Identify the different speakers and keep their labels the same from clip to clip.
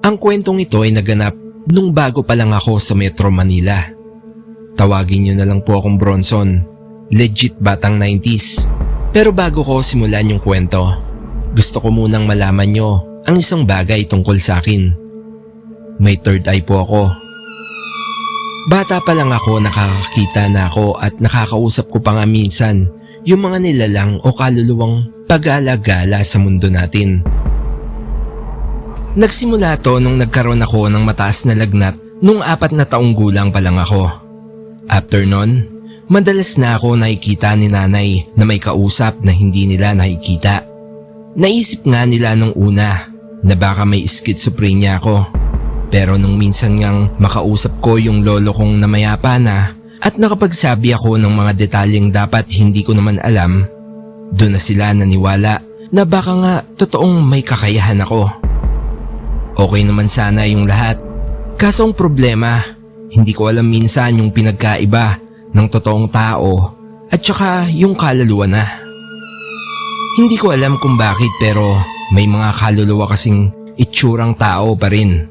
Speaker 1: Ang kwentong ito ay naganap nung bago pa lang ako sa Metro Manila. Tawagin niyo na lang po akong Bronson. Legit batang 90s. Pero bago ko simulan yung kwento, gusto ko munang malaman nyo ang isang bagay tungkol sa akin. May third eye po ako. Bata pa lang ako nakakakita na ako at nakakausap ko pa nga minsan yung mga nilalang o kaluluwang pag-alagala sa mundo natin. Nagsimula to nung nagkaroon ako ng mataas na lagnat nung 4 na taong gulang pa lang ako. After nun, madalas na ako nakikita ni nanay na may kausap na hindi nila nakikita. Naisip nga nila nung una na baka may schizophrenia ako. Pero nung minsan ngang makausap ko yung lolo kong namayapa na at nakapagsabi ako ng mga detalyeng dapat hindi ko naman alam, doon na sila naniwala na baka nga totoong may kakayahan ako. Okay naman sana yung lahat. Kaso ang problema, hindi ko alam minsan yung pinagkaiba ng totoong tao at saka yung kaluluwa na. Hindi ko alam kung bakit pero may mga kaluluwa kasing itsurang tao pa rin.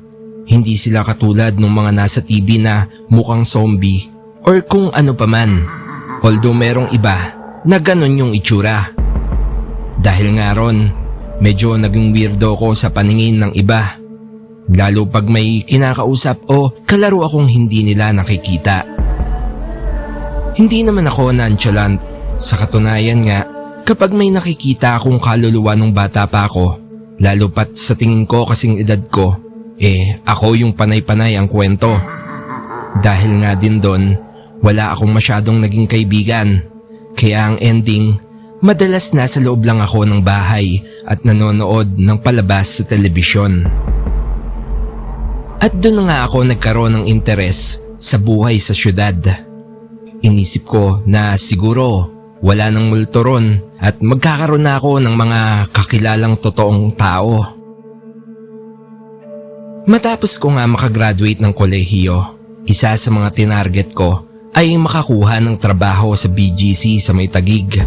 Speaker 1: Hindi sila katulad ng mga nasa TV na mukhang zombie or kung ano paman. Although merong iba na ganon yung itsura. Dahil nga ron, medyo naging weirdo ko sa paningin ng iba. Lalo pag may kinakausap o kalaro akong hindi nila nakikita. Hindi naman ako nonchalant. Sa katunayan nga, kapag may nakikita akong kaluluwa nung bata pa ako, lalo pat sa tingin ko kasing edad ko, ako yung panay-panay ang kwento. Dahil nga din doon, wala akong masyadong naging kaibigan. Kaya ang ending, madalas nasa loob lang ako ng bahay at nanonood ng palabas sa telebisyon. At doon nga ako nagkaroon ng interes sa buhay sa syudad. Inisip ko na siguro wala nang multo ron at magkakaroon na ako ng mga kakilalang totoong tao. Matapos ko nga makagraduate ng kolehiyo, isa sa mga tinarget ko ay makakuha ng trabaho sa BGC sa may Taguig.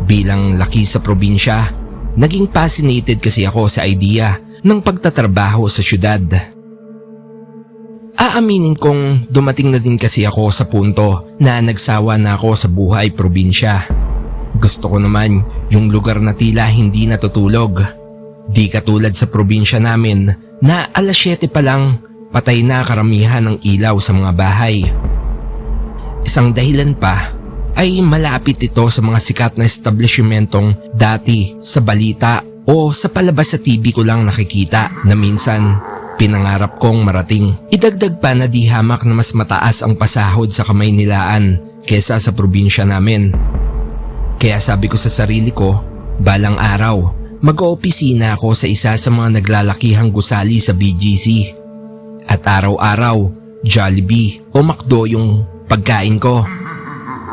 Speaker 1: Bilang laki sa probinsya, naging fascinated kasi ako sa idea ng pagtatrabaho sa syudad. Aaminin kong dumating na din kasi ako sa punto na nagsawa na ako sa buhay probinsya. Gusto ko naman yung lugar na tila hindi natutulog. Di katulad sa probinsya namin na 7:00 pa lang patay na karamihan ng ilaw sa mga bahay. Isang dahilan pa ay malapit ito sa mga sikat na establishmentong dati sa balita o sa palabas sa TV ko lang nakikita na minsan pinangarap kong marating. Idagdag pa na di hamak na mas mataas ang pasahod sa Kamaynilaan kesa sa probinsya namin. Kaya sabi ko sa sarili ko, balang araw, mag-oopisina ako sa isa sa mga naglalakihang gusali sa BGC. At araw-araw, Jollibee o McDo yung pagkain ko.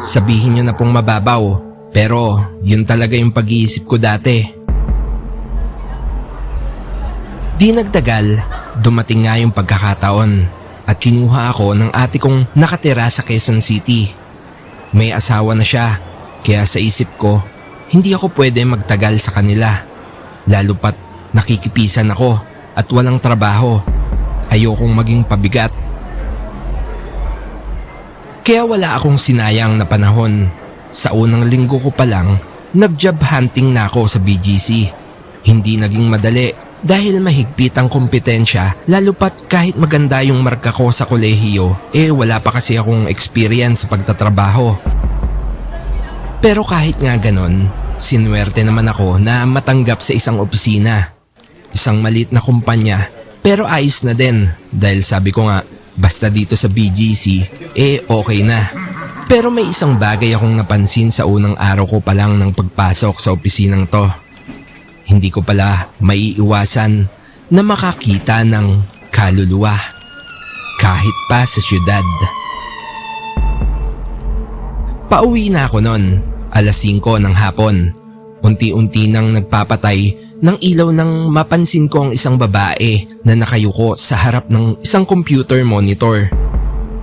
Speaker 1: Sabihin nyo na pong mababaw, pero yun talaga yung pag-iisip ko dati. Di nagtagal, dumating nga yung pagkakataon at kinuha ako ng ate kong nakatira sa Quezon City. May asawa na siya, kaya sa isip ko, hindi ako pwede magtagal sa kanila. Lalo pat nakikipisan ako at walang trabaho. Ayokong maging pabigat. Kaya wala akong sinayang na panahon. Sa unang linggo ko pa lang, nag-job hunting na ako sa BGC. Hindi naging madali. Dahil mahigpit ang kompetensya, lalo pat kahit maganda yung marka ko sa kolehiyo, wala pa kasi akong experience sa pagtatrabaho. Pero kahit nga ganon, sinuwerte naman ako na matanggap sa isang opisina. Isang maliit na kumpanya, pero ayos na din dahil sabi ko nga, basta dito sa BGC, okay na. Pero may isang bagay akong napansin sa unang araw ko pa lang ng pagpasok sa opisinang to. Hindi ko pala maiiwasan na makakita ng kaluluwa kahit pa sa syudad. Pauwi na ako noon, 5:00 ng hapon. Unti-unti nang nagpapatay ng ilaw nang mapansin ko ang isang babae na nakayuko sa harap ng isang computer monitor.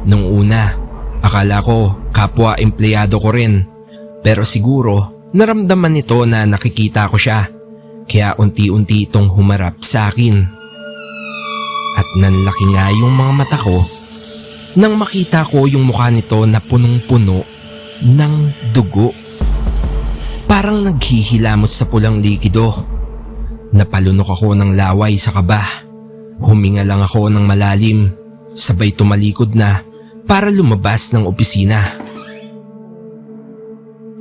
Speaker 1: Nung una, akala ko kapwa empleyado ko rin. Pero siguro naramdaman nito na nakikita ko siya. Kaya unti-unti itong humarap sa akin. At nanlaki nga yung mga mata ko nang makita ko yung mukha nito na punong-puno ng dugo. Parang naghihilamos sa pulang likido. Napalunok ako ng laway sa kaba. Huminga lang ako ng malalim, sabay tumalikod na para lumabas ng opisina.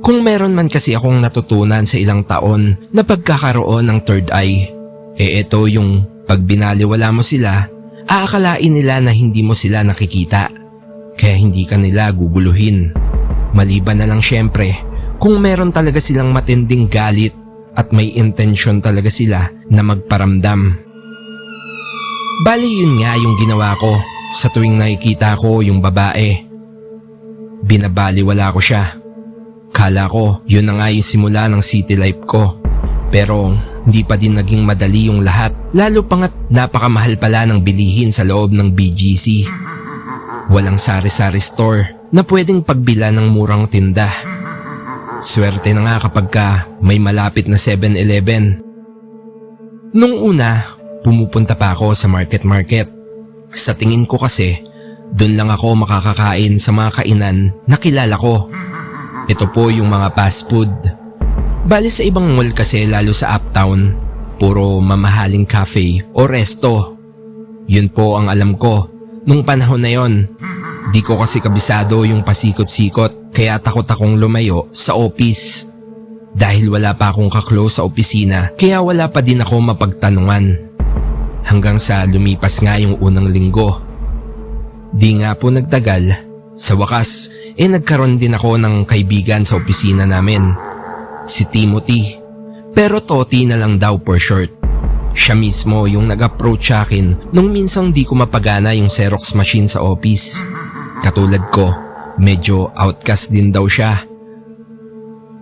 Speaker 1: Kung meron man kasi akong natutunan sa ilang taon na pagkakaroon ng third eye, ito yung pag binaliwala mo sila, aakalain nila na hindi mo sila nakikita. Kaya hindi ka nila guguluhin. Maliban na lang syempre kung meron talaga silang matinding galit at may intensyon talaga sila na magparamdam. Bali yun nga yung ginawa ko sa tuwing nakikita ko yung babae. Binabaliwala ko siya. Kala ko yun na nga yung simula ng city life ko. Pero hindi pa din naging madali yung lahat. Lalo pangat napakamahal pala ng bilihin sa loob ng BGC. Walang sari-sari store na pwedeng pagbila ng murang tinda. Swerte na nga kapag may malapit na 7-Eleven. Nung una, pumupunta pa ako sa market. Sa tingin ko kasi, dun lang ako makakakain sa mga kainan na kilala ko. Ito po yung mga fast food. Bali sa ibang mall kasi lalo sa uptown, puro mamahaling cafe o resto. Yun po ang alam ko nung panahon na yon. Di ko kasi kabisado yung pasikot-sikot kaya takot akong lumayo sa office. Dahil wala pa akong kaklose sa opisina kaya wala pa din ako mapagtanungan. Hanggang sa lumipas nga yung unang linggo. Di nga po nagtagal. Sa wakas, nagkaroon din ako ng kaibigan sa opisina namin. Si Timothy. Pero Toti na lang daw for short. Siya mismo yung nag-approach sa akin nung minsang di ko mapagana yung Xerox machine sa office. Katulad ko, medyo outcast din daw siya.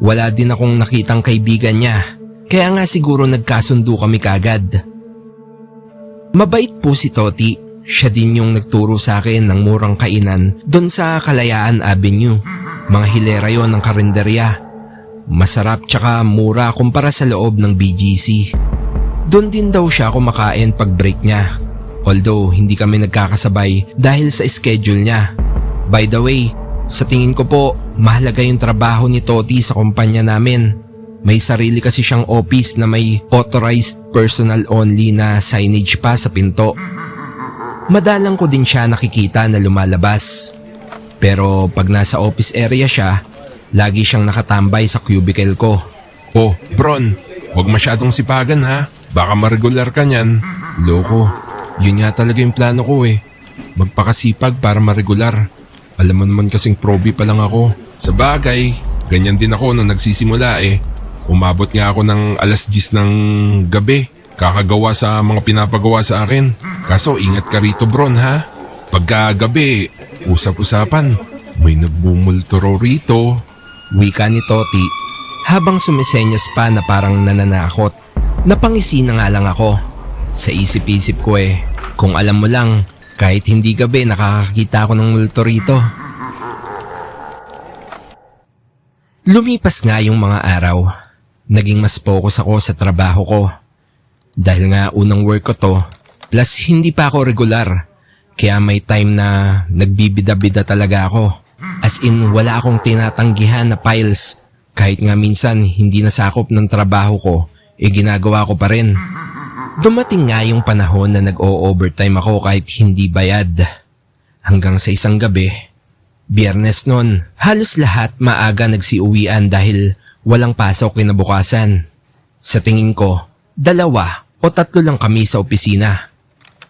Speaker 1: Wala din akong nakitang kaibigan niya. Kaya nga siguro nagkasundo kami kagad. Mabait po si Toti. Siya din yung nagturo sa akin ng murang kainan doon sa Kalayaan Avenue. Mga hilera yon ng karinderya. Masarap tsaka mura kumpara sa loob ng BGC. Doon din daw siya kumakain pag break niya. Although hindi kami nagkakasabay dahil sa schedule niya. By the way, sa tingin ko po mahalaga yung trabaho ni Toti sa kumpanya namin. May sarili kasi siyang office na may authorized personal only na signage pa sa pinto. Madalang ko din siya nakikita na lumalabas. Pero pag nasa office area siya, lagi siyang nakatambay sa cubicle ko.
Speaker 2: Oh, Bron, wag masyadong sipagan ha. Baka ma-regular ka niyan.
Speaker 1: Loko, yun nga talaga yung plano ko eh. Magpakasipag para ma-regular. Alam mo naman kasing proby pa lang ako.
Speaker 2: Sa bagay, ganyan din ako nung nagsisimula eh. Umabot nga ako ng 10:00 ng gabi. Kakagawa sa mga pinapagawa sa akin. Kaso ingat ka rito Bron ha. Pagka gabi, usap-usapan. May nagmumulturo rito.
Speaker 1: Wika ni Toti habang sumisenyas pa na parang nananakot. Napangisi na nga lang ako. Sa isip-isip ko kung alam mo lang, kahit hindi gabi nakakakita ako ng multo rito. Lumipas nga yung mga araw. Naging mas focus ako sa trabaho ko. Dahil nga unang work ko to, plus hindi pa ako regular. Kaya may time na nagbibida-bida talaga ako. As in wala akong tinatanggihan na piles. Kahit nga minsan hindi nasakop ng trabaho ko, ginagawa ko pa rin. Dumating nga yung panahon na nag-o-overtime ako kahit hindi bayad. Hanggang sa isang gabi, Biyernes nun, halos lahat maaga nagsiuwian dahil walang pasok kinabukasan. Sa tingin ko, 2 o 3 lang kami sa opisina.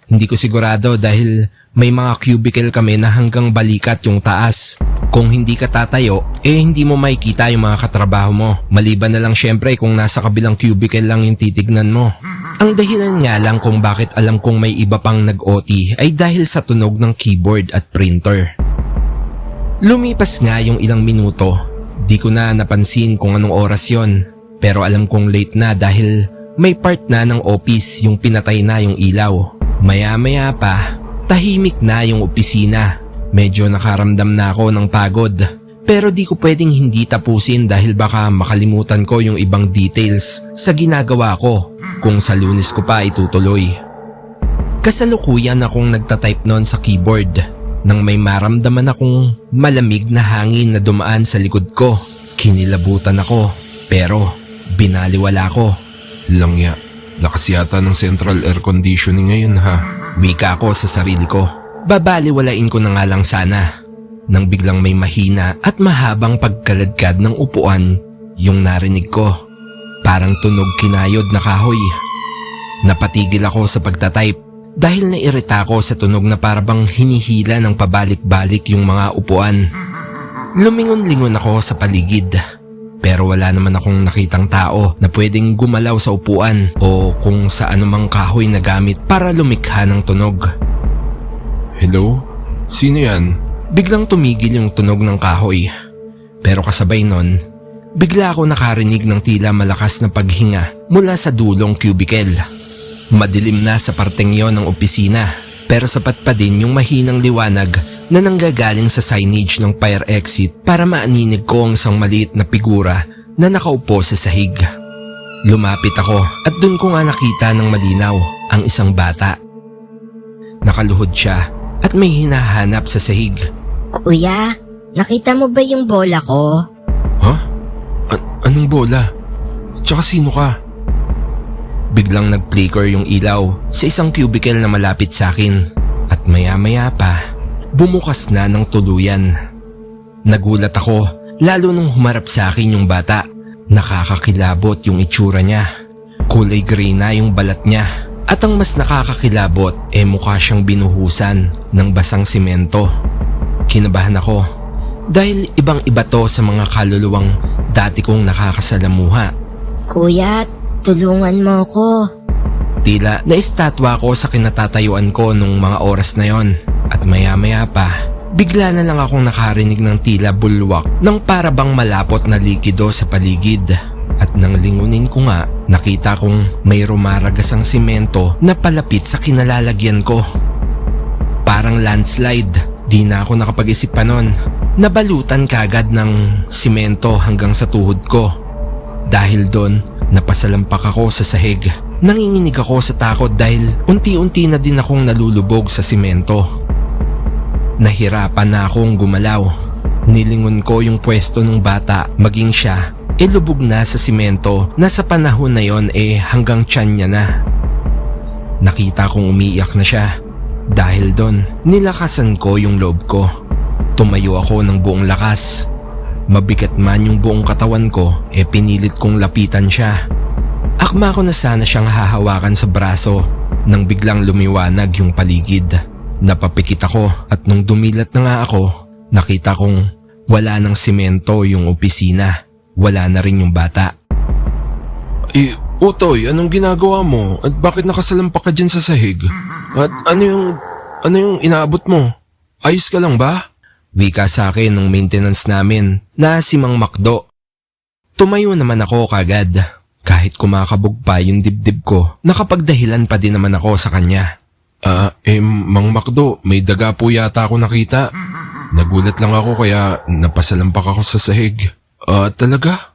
Speaker 1: Hindi ko sigurado dahil may mga cubicle kami na hanggang balikat yung taas. Kung hindi ka tatayo, hindi mo makikita yung mga katrabaho mo. Maliban na lang syempre kung nasa kabilang cubicle lang yung titignan mo. Ang dahilan nga lang kung bakit alam kong may iba pang nag-OT ay dahil sa tunog ng keyboard at printer. Lumipas nga yung ilang minuto, di ko na napansin kung anong oras yon. Pero alam kong late na dahil may part na ng office yung pinatay na yung ilaw. Maya-maya pa, tahimik na yung opisina. Medyo nakaramdam na ako ng pagod. Pero di ko pwedeng hindi tapusin dahil baka makalimutan ko yung ibang details sa ginagawa ko kung sa Lunes ko pa itutuloy. Kasalukuyan akong nagtatype noon sa keyboard nang may maramdaman akong malamig na hangin na dumaan sa likod ko. Kinilabutan ako pero binaliwala ko.
Speaker 2: Langya, lakas yata ng central air conditioning ngayon ha.
Speaker 1: Wika ko sa sarili ko. Babaliwalain ko na nga lang sana. Nang biglang may mahina at mahabang pagkaladkad ng upuan yung narinig ko. Parang tunog kinayod na kahoy. Napatigil ako sa pagtatype dahil nairita ako sa tunog na parabang hinihila ng pabalik-balik yung mga upuan. Lumingon-lingon ako sa paligid pero wala naman akong nakitang tao na pwedeng gumalaw sa upuan o kung sa anumang kahoy na gamit para lumikha ng tunog.
Speaker 2: Hello? Sino yan?
Speaker 1: Biglang tumigil yung tunog ng kahoy. Pero kasabay nun, bigla ako nakarinig ng tila malakas na paghinga mula sa dulong cubicle. Madilim na sa parteng yon ng opisina pero sapat pa din yung mahinang liwanag na nanggagaling sa signage ng fire exit para maaninig ko ang isang maliit na figura na nakaupo sa sahig. Lumapit ako at dun ko nga nakita ng malinaw ang isang bata. Nakaluhod siya at may hinahanap sa sahig.
Speaker 3: Kuya, nakita mo ba yung bola ko?
Speaker 2: Ha? Anong bola? Tsaka sino ka?
Speaker 1: Biglang nag-flicker yung ilaw sa isang cubicle na malapit sa akin at maya-maya pa, bumukas na ng tuluyan. Nagulat ako lalo nung humarap sa akin yung bata. Nakakakilabot yung itsura niya. Kulay gray na yung balat niya. At ang mas nakakakilabot mukha siyang binuhusan ng basang simento. Kinabahan ako dahil ibang-iba to sa mga kaluluwang dati kong nakakasalamuha.
Speaker 3: Kuya, tulungan mo ko.
Speaker 1: Tila naistatwa ko sa kinatatayuan ko nung mga oras na yon at maya-maya pa, bigla na lang akong nakarinig ng tila bulwak ng parabang malapot na likido sa paligid. At nang lingunin ko nga, nakita kong may rumaragasang simento na palapit sa kinalalagyan ko. Parang landslide. Di na ako nakapag-isip pa nun. Nabalutan kagad ng simento hanggang sa tuhod ko. Dahil doon, napasalampak ako sa sahig. Nanginginig ako sa takot dahil unti-unti na din akong nalulubog sa simento. Nahirapan na akong gumalaw. Nilingon ko yung pwesto ng bata, maging siya, lubog na sa simento na sa panahon na yon hanggang tiyan niya na. Nakita kong umiiyak na siya. Dahil doon, nilakasan ko yung loob ko. Tumayo ako ng buong lakas. Mabigat man yung buong katawan ko, pinilit kong lapitan siya. Akma ko na sana siyang hahawakan sa braso nang biglang lumiwanag yung paligid. Napapikit ako at nung dumilat na nga ako, nakita kong wala ng simento yung opisina. Wala na rin yung bata.
Speaker 2: Utoy, anong ginagawa mo? At bakit nakasalampak ka dyan sa sahig? At ano yung inaabot mo? Ayos ka lang ba?
Speaker 1: Wika sa akin ng maintenance namin na si Mang Makdo. Tumayo naman ako kagad. Kahit kumakabog pa yung dibdib ko, nakapagdahilan pa din naman ako sa kanya.
Speaker 2: Mang Makdo, may daga po yata ako nakita. Nagulat lang ako kaya napasalampak ako sa sahig. Talaga?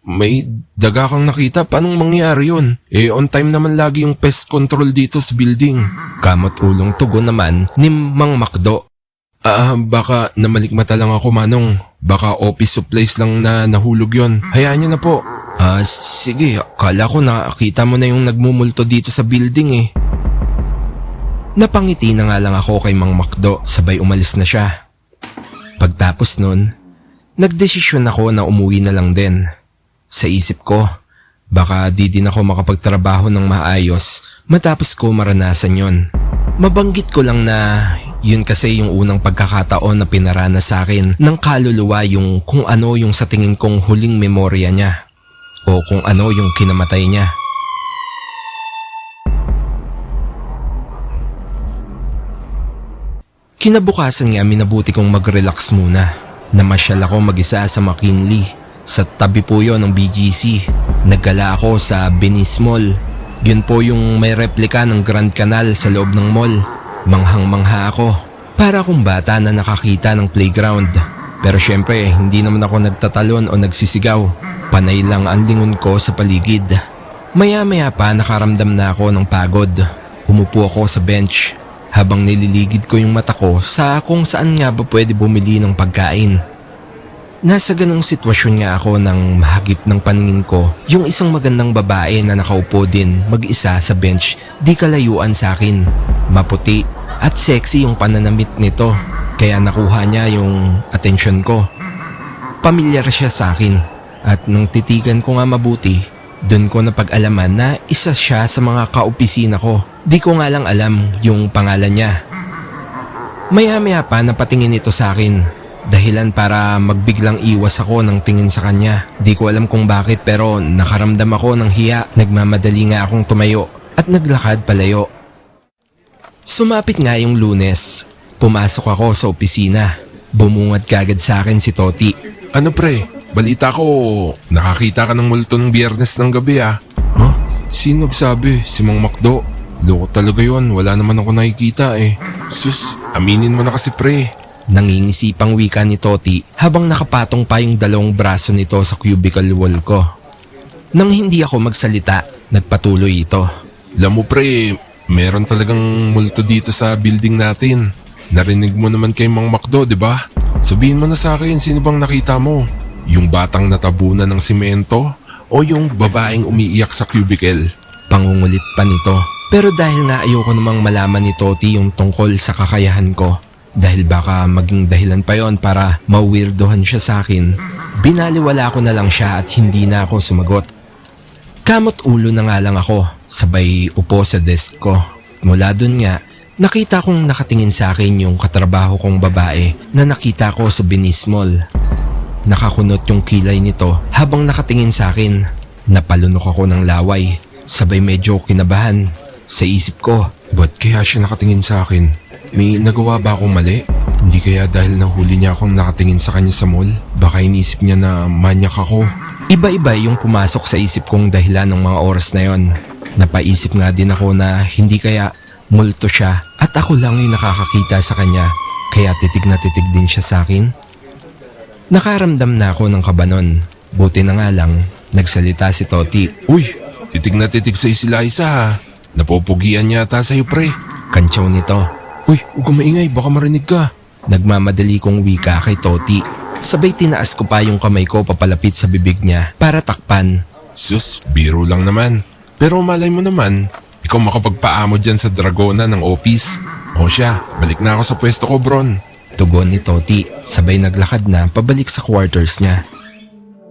Speaker 2: May daga kang nakita? Paanong mangyari yun? On time naman lagi yung pest control dito sa building.
Speaker 1: Kamot ulong tugon naman ni Mang Makdo.
Speaker 2: Baka namalikmata lang ako, Manong. Baka office supplies lang na nahulog yon. Hayaan niyo na po.
Speaker 1: Sige, akala ko nakita mo na yung nagmumulto dito sa building Napangiti na nga lang ako kay Mang Makdo, sabay umalis na siya. Pagtapos nun, nagdesisyon ako na umuwi na lang din. Sa isip ko, baka di din ako makapagtrabaho ng maayos matapos ko maranasan yon. Mabanggit ko lang na yun kasi yung unang pagkakataon na pinaranas sa akin ng kaluluwa yung kung ano yung sa tingin kong huling memorya niya o kung ano yung kinamatay niya. Kinabukasan nga minabuti kong mag-relax muna. Namasyal ako mag-isa sa McKinley. Sa tabi po yun ng BGC. Naggala ako sa Venice Mall. Yun po yung may replika ng Grand Canal sa loob ng mall. Manghang-mangha ako. Para akong bata na nakakita ng playground. Pero syempre, hindi naman ako nagtatalon o nagsisigaw. Panay lang ang lingon ko sa paligid. Maya-maya pa nakaramdam na ako ng pagod. Umupo ako sa bench habang nililigid ko yung mata ko sa kung saan nga ba pwede bumili ng pagkain. Nasa ganong sitwasyon nga ako nang mahagip ng paningin ko yung isang magandang babae na nakaupo din mag-isa sa bench di kalayuan sa akin. Maputi at sexy yung pananamit nito kaya nakuha niya yung atensyon ko. Pamilyar siya sa akin at nang titigan ko nga mabuti, doon ko napag-alaman na isa siya sa mga kaopisina ko. Di ko nga lang alam yung pangalan niya. Maya-maya pa napatingin ito sa akin. Dahilan para magbiglang iwas ako ng tingin sa kanya. Di ko alam kung bakit pero nakaramdam ako ng hiya. Nagmamadali nga akong tumayo at naglakad palayo. Sumapit nga yung Lunes. Pumasok ako sa opisina. Bumungad kagad sa akin si Toti.
Speaker 2: Ano pre, balita ko, nakakita ka ng multo ng Biyernes ng gabi ah. Huh? Sino nagsabi? Si Mang Macdo. Loko talaga yun, wala naman ako nakikita eh. Sus, aminin mo na kasi pre.
Speaker 1: Nangingisipang wika ni Toti habang nakapatong pa yung dalawang braso nito sa cubicle wall ko. Nang hindi ako magsalita, nagpatuloy ito.
Speaker 2: Alam mo pre, meron talagang multo dito sa building natin. Narinig mo naman kay Mang Macdo, di ba? Sabihin mo na sa akin, sino bang nakita mo? Yung batang natabunan ng simento o yung babaeng umiiyak sa cubicle?
Speaker 1: Pangungulit pa nito. Pero dahil nga ayoko namang malaman ni Toti yung tungkol sa kakayahan ko, dahil baka maging dahilan pa yon para mawirdohan siya sa akin, binaliwala ko na lang siya at hindi na ako sumagot. Kamot ulo na nga lang ako, sabay upo sa desk ko. Mula dun nga, nakita kong nakatingin sa akin yung katrabaho kong babae na nakita ko sa Venice Mall. Nakakunot yung kilay nito habang nakatingin sa akin. Napalunok ako ng laway, sabay medyo kinabahan. Sa isip ko,
Speaker 2: ba't kaya siya nakatingin sa akin? May nagawa ba akong mali? Hindi kaya dahil nahuli niya akong nakatingin sa kanya sa mall? Baka inisip niya na manyak ako.
Speaker 1: Iba-iba yung pumasok sa isip kong dahilan ng mga oras na yon. Napaisip nga din ako na hindi kaya multo siya at ako lang yung nakakakita sa kanya, kaya titig na titig din siya sa akin. Nakaramdam na ako ng kabanon. Buti na nga lang, nagsalita si Toti.
Speaker 2: Uy, titig na titig sa'yo si Liza ha. Napupugian niya ata sa'yo pre.
Speaker 1: Kantsaw nito.
Speaker 2: Uy, huwag kang maingay, baka marinig ka.
Speaker 1: Nagmamadali kong wika kay Toti. Sabay tinaas ko pa yung kamay ko papalapit sa bibig niya para takpan.
Speaker 2: Sus, biro lang naman. Pero malay mo naman, ikaw makapagpaamo dyan sa Dragona ng office. O siya, balik na ako sa pwesto ko, Bron.
Speaker 1: Tugon ni Toti, sabay naglakad na pabalik sa quarters niya.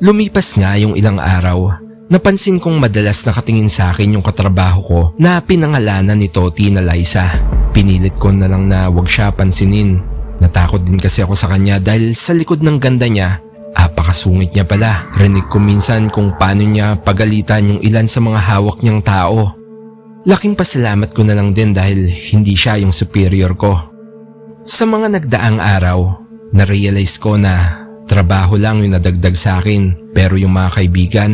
Speaker 1: Lumipas nga yung ilang araw. Napansin kong madalas nakatingin sa akin yung katrabaho ko na pinangalanan ni Toti na Liza. Pinilit ko na lang na wag siya pansinin. Natakot din kasi ako sa kanya dahil sa likod ng ganda niya, apakasungit niya pala. Rinig ko minsan kung paano niya pagalitan yung ilan sa mga hawak niyang tao. Laking pasalamat ko na lang din dahil hindi siya yung superior ko. Sa mga nagdaang araw, na-realize ko na trabaho lang yung nadagdag sa akin pero yung mga kaibigan,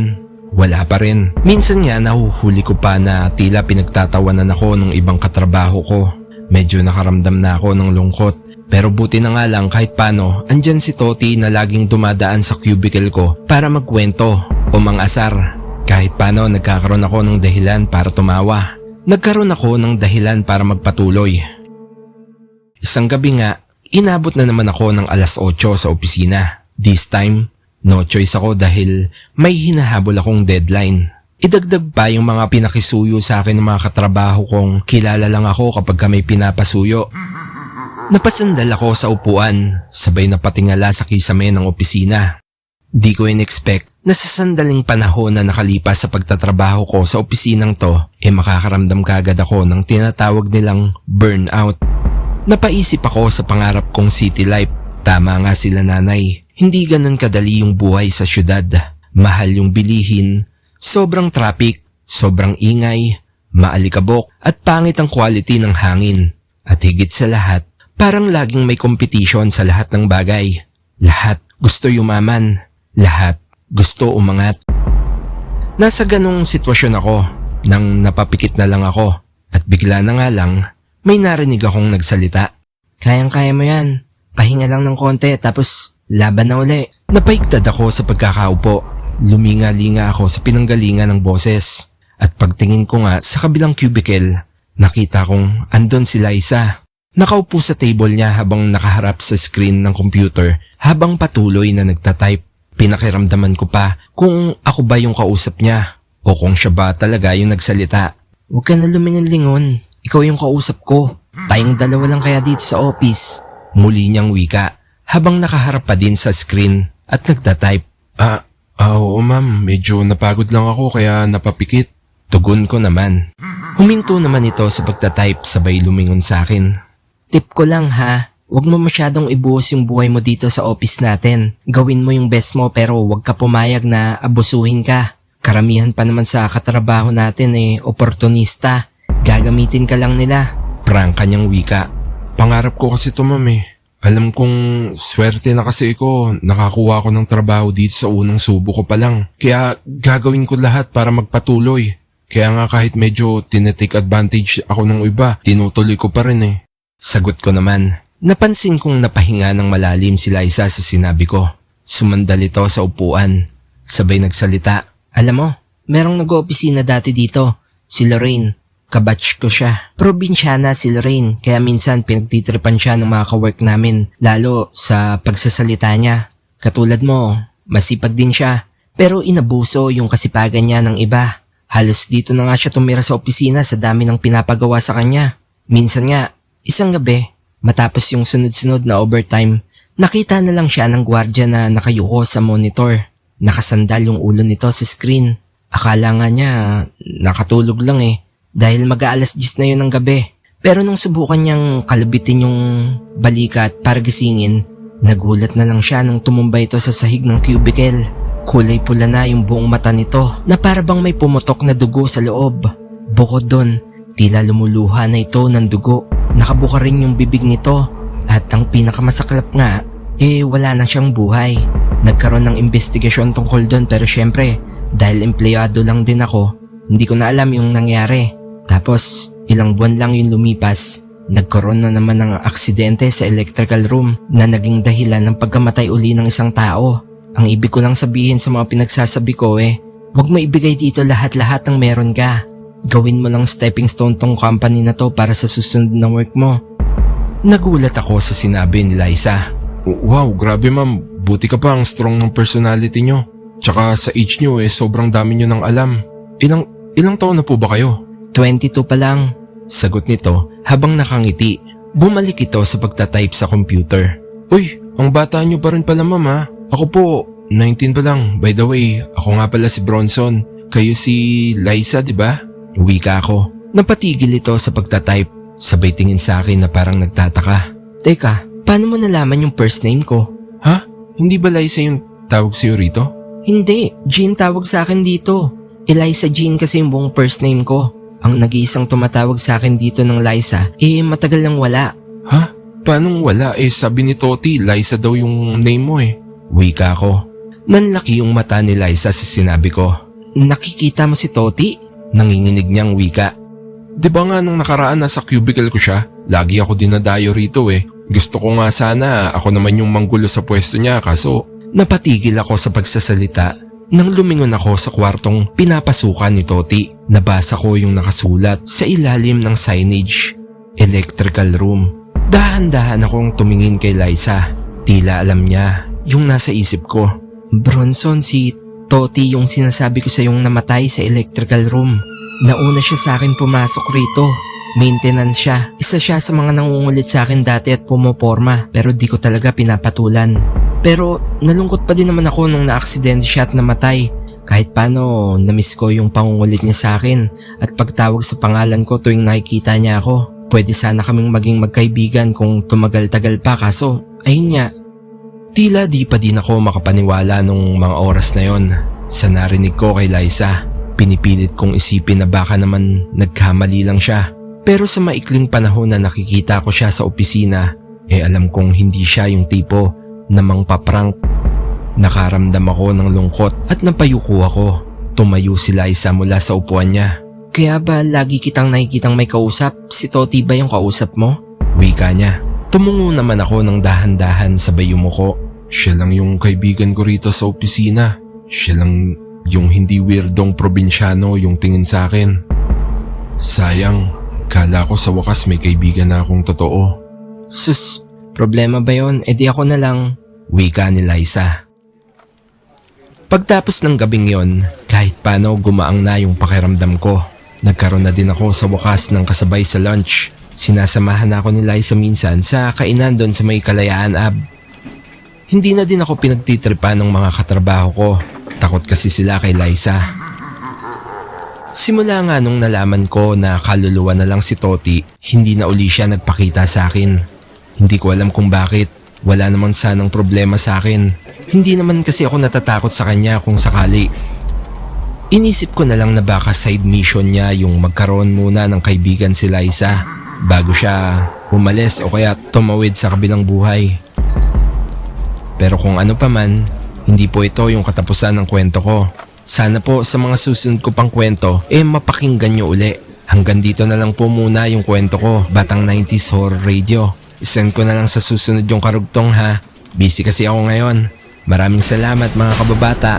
Speaker 1: wala pa rin. Minsan nga nahuhuli ko pa na tila pinagtatawanan ako ng ibang katrabaho ko. Medyo nakaramdam na ako ng lungkot. Pero buti na nga lang kahit paano, andyan si Toti na laging dumadaan sa cubicle ko para magkwento o mangasar. Kahit paano nagkakaroon ako ng dahilan para tumawa. Nagkaroon ako ng dahilan para magpatuloy. Isang gabi nga, inabot na naman ako ng alas 8 sa opisina. This time, no choice ako dahil may hinahabol akong deadline. Idagdag pa yung mga pinakisuyo sa akin ng mga katrabaho kong kilala lang ako kapag may pinapasuyo. Napasandal ako sa upuan, sabay na patingala sa kisame ng opisina. Di ko in-expect na sa sandaling panahon na nakalipas sa pagtatrabaho ko sa opisinang to, makakaramdam kaagad ako ng tinatawag nilang burnout. Napaisip ako sa pangarap kong city life. Tama nga sila nanay, hindi ganun kadali yung buhay sa syudad. Mahal yung bilihin, sobrang traffic, sobrang ingay, maalikabok at pangit ang quality ng hangin. At higit sa lahat, parang laging may competition sa lahat ng bagay. Lahat gusto yumaman, lahat gusto umangat. Nasa ganong sitwasyon ako nang napapikit na lang ako at bigla na nga lang may narinig akong nagsalita.
Speaker 3: Kayang-kaya mo yan. Pahinga lang ng konti tapos laban na uli.
Speaker 1: Napaigtad ako sa pagkakaupo. Luminga-linga ako sa pinanggalingan ng boses. At pagtingin ko nga sa kabilang cubicle, Nakita kong andon si Liza. Nakaupo sa table niya habang nakaharap sa screen ng computer habang patuloy na nagtatype. Pinakiramdaman ko pa kung ako ba yung kausap niya o kung siya ba talaga yung nagsalita.
Speaker 3: Huwag ka na lumingon-lingon. Ikaw yung kausap ko. Tayong dalawa lang kaya dito sa office.
Speaker 1: Muli niyang wika habang nakaharap pa din sa screen at nagtatype. Oo ma'am, medyo napagod lang ako kaya napapikit. Tugon ko naman. Huminto naman ito sa pagtatype sabay lumingon sa akin.
Speaker 3: Tip ko lang ha, huwag mo masyadong ibuhos yung buhay mo dito sa office natin. Gawin mo yung best mo pero huwag ka pumayag na abusuhin ka. Karamihan pa naman sa katrabaho natin oportunista. Gagamitin ka lang nila.
Speaker 1: Prangka niyang wika. Pangarap ko kasi ito ma'am eh. Alam kong swerte na kasi ako, nakakuha ko ng trabaho dito sa unang subo ko pa lang. Kaya gagawin ko lahat para magpatuloy. Kaya nga kahit medyo tinetake advantage ako ng iba, tinutuloy ko pa rin eh. Sagot ko naman. Napansin kong napahinga ng malalim si Liza sa sinabi ko. Sumandal ito sa upuan. Sabay nagsalita.
Speaker 3: Alam mo, merong nag-oopisina dati dito. Si Lorraine. Kabatch ko siya. Probinsyana si Lorraine, kaya minsan pinagtitripan siya ng mga kawork namin, lalo sa pagsasalita niya. Katulad mo, masipag din siya, pero inabuso yung kasipagan niya ng iba. Halos dito na nga siya tumira sa opisina sa dami ng pinapagawa sa kanya. Minsan nga, isang gabi, matapos yung sunod-sunod na overtime, nakita na lang siya ng gwardya na nakayuko sa monitor. Nakasandal yung ulo nito sa screen. Akala nga niya, nakatulog lang dahil mag-aalas 10 na yun ng gabi. Pero nung subukan niyang kalabitin yung balikat para gisingin, nagulat na lang siya nang tumumba ito sa sahig ng cubicle. Kulay pula na yung buong mata nito na para bang may pumutok na dugo sa loob. Bukod doon, tila lumuluha na ito ng dugo. Nakabuka rin yung bibig nito at ang pinakamasaklap nga, wala na siyang buhay. Nagkaroon ng investigasyon tungkol doon pero syempre, dahil empleyado lang din ako, hindi ko na alam yung nangyari. Tapos, ilang buwan lang yung lumipas, nagkaroon na naman ng aksidente sa electrical room na naging dahilan ng pagkamatay uli ng isang tao. Ang ibig ko lang sabihin sa mga pinagsasabi ko huwag mo ibigay dito lahat-lahat ng meron ka. Gawin mo lang stepping stone tong company na to para sa susunod na work mo.
Speaker 1: Nagulat ako sa sinabi ni Liza. Wow, grabe ma'am. Buti ka pa, ang strong ng personality nyo. Tsaka sa age nyo sobrang dami nyo nang alam. Ilang taon na po ba kayo?
Speaker 3: 22 pa lang.
Speaker 1: Sagot nito habang nakangiti. Bumalik ito sa pagtatype sa computer. Uy, ang bata nyo pa rin pala ma'am ha. Ako po, 19 pa lang. By the way, ako nga pala si Bronson. Kayo si Liza, di ba? Wika ako. Napatigil ito sa pagtatype. Sabay tingin sa akin na parang nagtataka.
Speaker 3: Teka, paano mo nalaman yung first name ko?
Speaker 1: Ha? Hindi ba Liza yung tawag sa'yo rito?
Speaker 3: Hindi, Jean tawag sa akin dito. Eliza Jean kasi yung buong first name ko. Ang nag-iisang tumatawag sa akin dito ng Liza, matagal nang wala.
Speaker 1: Ha? Paanong wala? Sabi ni Toti, Liza daw yung name mo Wika ko. Nanlaki yung mata ni Liza sa sinabi ko.
Speaker 3: Nakikita mo si Toti?
Speaker 1: Nanginginig niyang wika. Di ba nga nung nakaraan nasa cubicle ko siya? Lagi ako dinadayo rito Gusto ko nga sana ako naman yung manggulo sa pwesto niya kaso napatigil ako sa pagsasalita nang lumingon ako sa kwartong pinapasukan ni Toti. Nabasa ko yung nakasulat sa ilalim ng signage, electrical room. Dahan-dahan akong tumingin kay Liza. Tila alam niya yung nasa isip ko.
Speaker 3: Bronson, si Toti yung sinasabi ko sa yung namatay sa electrical room. Nauna siya sa akin pumasok rito. Maintenance siya. Isa siya sa mga nangungulit sa akin dati at pumoporma pero di ko talaga pinapatulan. Pero nalungkot pa din naman ako nung na-aksidente siya at namatay. Kahit paano, namiss ko yung pangungulit niya sa akin at pagtawag sa pangalan ko tuwing nakikita niya ako. Pwede sana kaming maging magkaibigan kung tumagal-tagal pa kaso, ayun nga.
Speaker 1: Tila di pa din ako makapaniwala nung mga oras na yon sa narinig ko kay Liza. Pinipilit kong isipin na baka naman nagkamali lang siya. Pero sa maikling panahon na nakikita ko siya sa opisina, alam kong hindi siya yung tipo na mangpaprank. Nakaramdam ako ng lungkot at napayuko ako. Tumayo si Liza mula sa upuan niya.
Speaker 3: Kaya ba lagi kitang nakikitang may kausap? Si Toti ba yung kausap mo?
Speaker 1: Wika niya. Tumungo naman ako ng dahan-dahan sabay yumuko. Siya lang yung kaibigan ko rito sa opisina. Siya lang yung hindi weirdong probinsyano yung tingin sa akin. Sayang,
Speaker 2: Kala ko sa wakas may kaibigan na akong totoo.
Speaker 3: Sus, problema ba yon? E di ako na lang.
Speaker 1: Wika ni Liza. Pagtapos ng gabing yon, kahit paano gumaang na yung pakiramdam ko. Nagkaroon na din ako sa wakas ng kasabay sa lunch. Sinasamahan ako ni Liza minsan sa kainan doon sa may Kalayaan Ave. Hindi na din ako pinagtitripan ng mga katrabaho ko. Takot kasi sila kay Liza. Simula nga nung nalaman ko na kaluluwa na lang si Toti, hindi na uli siya nagpakita sa akin. Hindi ko alam kung bakit. Wala namang sanang problema sa akin. Hindi naman kasi ako natatakot sa kanya kung sakali. Inisip ko na lang na baka side mission niya yung magkaroon muna ng kaibigan si Liza bago siya umalis o kaya tumawid sa kabilang buhay. Pero kung ano pa man, hindi po ito yung katapusan ng kwento ko. Sana po sa mga susunod ko pang kwento, mapakinggan nyo uli. Hanggang dito na lang po muna yung kwento ko, Batang 90s Horror Radio. Isend ko na lang sa susunod yung karugtong ha. Busy kasi ako ngayon. Maraming salamat mga kababata.